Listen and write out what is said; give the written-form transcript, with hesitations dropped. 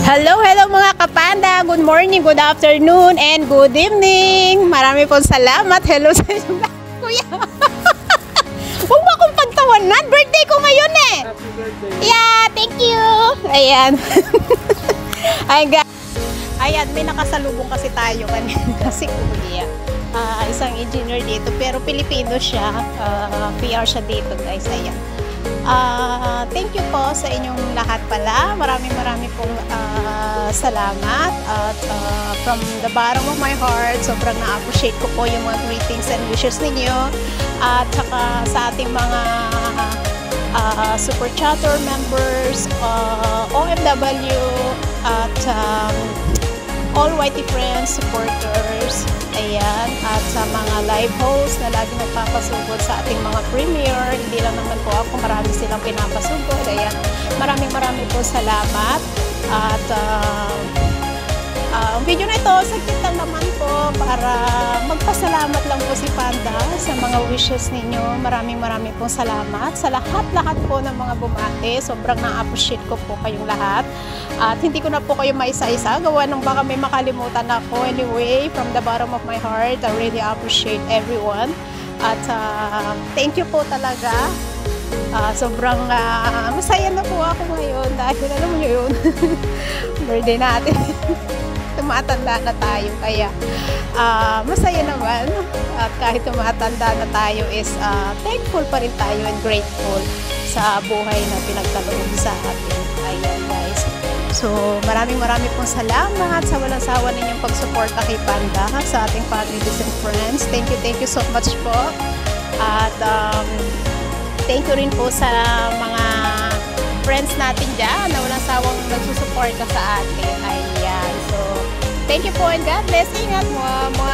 Hello, hello mga kapanda. Good morning, good afternoon, and good evening. Marami pong salamat. Hello sa inyo. Kuya. Huwag mo akong pagtawanan. Birthday ko ngayon eh. Happy birthday. Yeah, thank you. Ayan. Ayan, may nakasalubong kasi tayo kanina. Kasi kuya. Isang engineer dito, pero Pilipino siya. PR siya dito, guys. Ayan. Thank you po sa inyong lahat pala. Maraming pong salamat. At from the bottom of my heart, sobrang na-appreciate ko po yung mga greetings and wishes ninyo. At saka sa ating mga super chatter members, OFW, at all Whitey friends, supporters, ayan, at sa mga live hosts na lagi nagpapasugod sa ating mga premiere. Hindi lang naman po ako, marami silang pinapasugod. Ayan, maraming po salamat. At ang video na ito, saglit lang naman po para magpasalamat lang po si Panda sa mga wishes ninyo. Maraming pong salamat sa lahat po ng mga bumate. Sobrang na-appreciate ko po kayong lahat. At hindi ko na po kayo maisa-isa. Gawa nung baka may makalimutan ako. Anyway, from the bottom of my heart, I really appreciate everyone. At thank you po talaga. Sobrang masaya na po ako ngayon dahil alam mo yun, birthday natin. Tumatanda na tayo, kaya masaya naman. At kahit tumatanda na tayo is thankful pa rin tayo and grateful sa buhay na pinagkaloob sa atin. Ayan guys. So maraming pong salamat sa walang sawa ninyong pagsuporta kay Panda, sa ating families and friends. Thank you so much po. At thank you rin po sa mga friends natin dyan na walang sawang nagsusuporta sa atin. Ayan. So, thank you po and God bless. Ingat mo mga